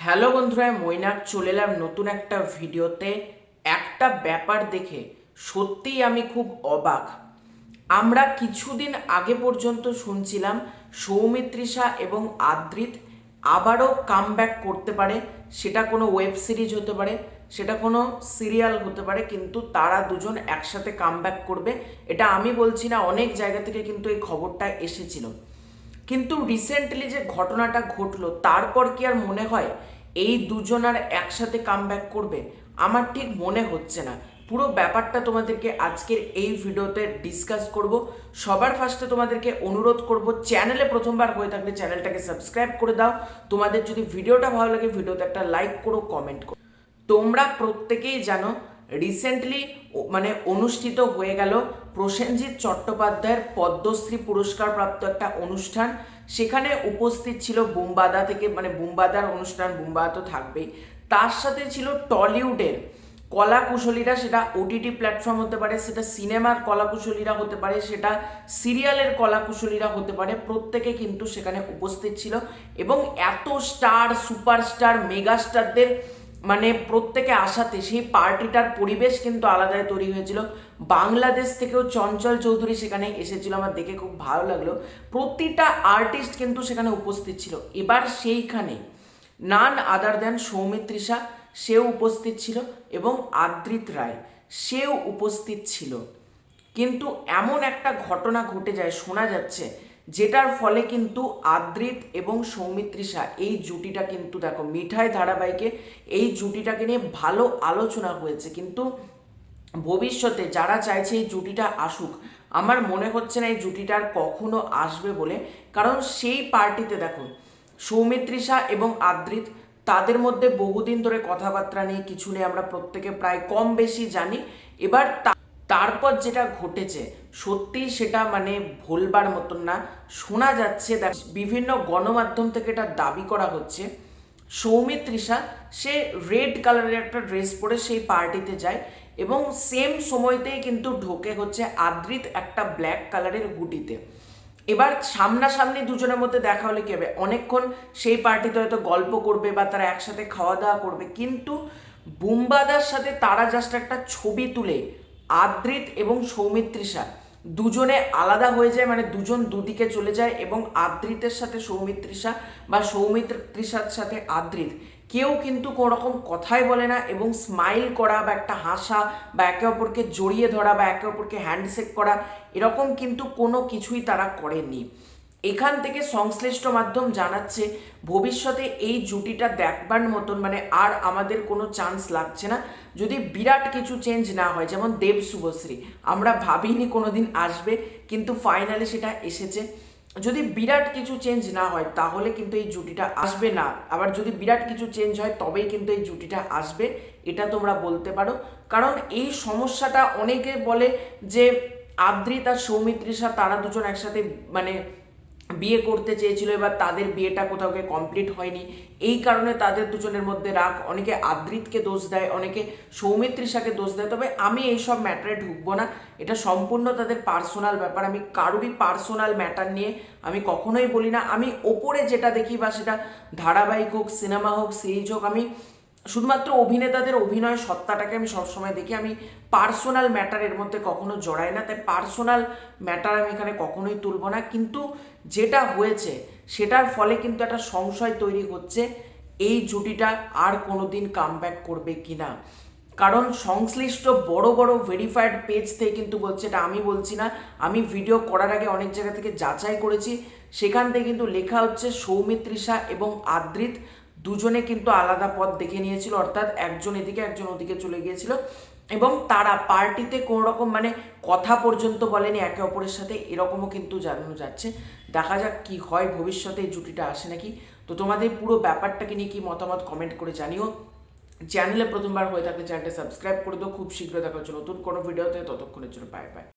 Hello বন্ধুরা, মৈনাক চলে এলাম নতুন একটা ভিডিওতে। একটা ব্যাপার দেখে সত্যিই আমি খুব অবাক। আমরা কিছুদিন আগে পর্যন্ত শুনছিলাম সৌমিত্রিষা এবং আদ্রিত আবারও কামব্যাক করতে পারে। সেটা কোনো ওয়েব সিরিজ হতে পারে, সেটা কোনো সিরিয়াল হতে পারে, কিন্তু তারা দুজন একসাথে কামব্যাক করবে। এটা আমি বলছি না, অনেক জায়গা থেকে কিন্তু এই খবরটা এসেছিল। কিন্তু রিসেন্টলি যে ঘটনাটা ঘটলো তারপর কি আর মনে হয় এই দুজন আর একসাথে কামব্যাক করবে? আমার ঠিক মনে হচ্ছে না। পুরো ব্যাপারটা তোমাদেরকে আজকের এই ভিডিওতে ডিসকাস করব। সবার ফার্স্টে তোমাদেরকে অনুরোধ করব, চ্যানেলে প্রথমবার হয়ে থাকলে চ্যানেলটাকে সাবস্ক্রাইব করে দাও। তোমাদের যদি ভিডিওটা ভালো লাগে ভিডিওতে একটা লাইক করো, কমেন্ট করো। তোমরা প্রত্যেকেই জানো রিসেন্টলি অনুষ্ঠিত হয়ে গেল প্রসেনজিৎ চট্টোপাধ্যায়ের পদ্মশ্রী পুরস্কার প্রাপ্ত একটা অনুষ্ঠান। সেখানে উপস্থিত ছিল বুম্বাদা থেকে, বুম্বাদার অনুষ্ঠান, বুম্বাদা তো থাকবেই, তার সাথে ছিল টলিউডের কলাকুশলীরা। সেটা ওটিটি প্ল্যাটফর্ম হতে পারে, সেটা সিনেমার কলাকুশলীরা হতে পারে, সেটা সিরিয়ালের কলাকুশলীরা হতে পারে, প্রত্যেকে কিন্তু সেখানে উপস্থিত ছিল। এবং এত স্টার, সুপারস্টার, মেগাস্টারদের প্রত্যেকে আসাতে সেই পার্টিটার পরিবেশ কিন্তু আলাদাই তৈরি হয়েছিল। বাংলাদেশ থেকেও চঞ্চল চৌধুরী সেখানে এসেছিল, আমার দেখে খুব ভালো লাগলো। প্রতিটা আর্টিস্ট কিন্তু সেখানে উপস্থিত ছিল। এবার সেইখানে নান আদার দেন সৌমিত্রিষা, সেও উপস্থিত ছিল, এবং আদ্রিত রায় সেও উপস্থিত ছিল। কিন্তু এমন একটা ঘটনা ঘটে যায়, শোনা যাচ্ছে, যেটার ফলে কিন্তু আদ্রিত এবং সৌমিত্রিষা এই জুটিটা কিন্তু, দেখো, মিঠাই ধারাবাহিকে এই জুটিটাকে নিয়ে ভালো আলোচনা হয়েছে, কিন্তু ভবিষ্যতে যারা চাইছে এই জুটিটা আসুক, আমার মনে হচ্ছে না এই জুটিটার কখনো আসবে বলে। কারণ সেই পার্টিতে দেখো, সৌমিত্রিষা এবং আদ্রিত, তাদের মধ্যে বহুদিন ধরে কথাবার্তা নেই, কিছু নেই, আমরা প্রত্যেকে প্রায় কম বেশি জানি। এবার তারপর যেটা ঘটেছে সত্যি সেটা ভুলবার মতন না। শোনা যাচ্ছে, বিভিন্ন গণমাধ্যম থেকে এটা দাবি করা হচ্ছে, সৌমিত্রিষা সে রেড কালারের একটা ড্রেস পরে সেই পার্টিতে যায়, এবং সেম সময়তেই কিন্তু ঢোকে হচ্ছে আদ্রিত একটা ব্ল্যাক কালারের হুডিতে। এবার সামনাসামনি দুজনের মধ্যে দেখা হলে কি হবে, অনেকক্ষণ সেই পার্টিতে হয়তো গল্প করবে বা তারা একসাথে খাওয়া দাওয়া করবে, কিন্তু বুম্বাদার সাথে তারা জাস্ট একটা ছবি তুলে আদ্রিত এবং সৌমিত্রিষা দুজনে আলাদা হয়ে যায়, দুজন দুদিকে চলে যায়, এবং আদ্রিতের সাথে সৌমিত্রিষা বা সৌমিত্রিষার সাথে আদ্রিত কেউ কিন্তু কোনো রকম কথাই বলে না, এবং স্মাইল করা বা একটা হাসা বা একে অপরকে জড়িয়ে ধরা বা একে অপরকে হ্যান্ডশেক করা, এরকম কিন্তু কোনো কিছুই তারা করেননি। এখান থেকে সংশ্লিষ্ট মাধ্যম জানাচ্ছে ভবিষ্যতে এই জুটিটা দেখবার মতন আর আমাদের কোনো চান্স লাগছে না, যদি বিরাট কিছু চেঞ্জ না হয়। যেমন দেব শুভশ্রী, আমরা ভাবিনি কোনোদিন আসবে, কিন্তু ফাইনালি সেটা এসেছে। যদি বিরাট কিছু চেঞ্জ না হয় তাহলে কিন্তু এই জুটিটা আসবে না, আবার যদি বিরাট কিছু চেঞ্জ হয় তবেই কিন্তু এই জুটিটা আসবে, এটা তোমরা বলতে পারো। কারণ এই সমস্যাটা অনেকে বলে যে আদ্রিত আর সৌমিত্রিষা তারা দুজন একসাথে বিয়ে করতে চেয়েছিল, এবার তাদের বিয়েটা কোথাও গিয়ে কমপ্লিট হয়নি, এই কারণে তাদের দুজনের মধ্যে রাগ। অনেকে আদ্রিতকে দোষ দেয়, অনেকে সৌমিত্রিষাকে দোষ দেয়। তবে আমি এইসব ম্যাটারে ঢুকবো না, এটা সম্পূর্ণ তাদের পার্সোনাল ব্যাপার। আমি কারোরই পার্সোনাল ম্যাটার নিয়ে আমি কখনোই বলি না। আমি ওপরে যেটা দেখি, বা সেটা ধারাবাহিক হোক, সিনেমা হোক, সিরিজ হোক, আমি শুধুমাত্র অভিনেতাদের অভিনয় সত্তাটাকে আমি সবসময় দেখি। আমি পার্সোনাল ম্যাটারের মধ্যে কখনো জড়াই না, তাই পার্সোনাল ম্যাটার আমি এখানে কখনোই তুলব না। কিন্তু যেটা হয়েছে সেটার ফলে কিন্তু একটা সংশয় তৈরি হচ্ছে এই জুটিটা আর কোনোদিন কামব্যাক করবে কিনা। কারণ সংশ্লিষ্ট বড় বড় ভেরিফাইড পেজ থেকে কিন্তু বলছে, এটা আমি বলছি না, আমি ভিডিও করার আগে অনেক জায়গা থেকে যাচাই করেছি, সেখান থেকে কিন্তু লেখা হচ্ছে সৌমিত্রিষা এবং আদ্রিত দুজনে কিন্তু আলাদা পথ দেখে নিয়েছিল, অর্থাৎ একজন এদিকে একজন ওদিকে চলে গিয়েছিল, এবং তারা পার্টিতে কোনো রকম কথা পর্যন্ত বলেনি একে অপরের সাথে, এরকমও কিন্তু জানানো যাচ্ছে। দেখা যাক কি হয়, ভবিষ্যতে এই জুটিটা আসে নাকি। তো তোমাদের পুরো ব্যাপারটাকে নিয়ে কি মতামত কমেন্ট করে জানিও। চ্যানেলে প্রথমবার হয়ে থাকলে চ্যানেলটা সাবস্ক্রাইব করে দাও। খুব শীঘ্র দেখা হচ্ছে নতুন কোনো ভিডিওতে, ততক্ষণের জন্য বাই বাই।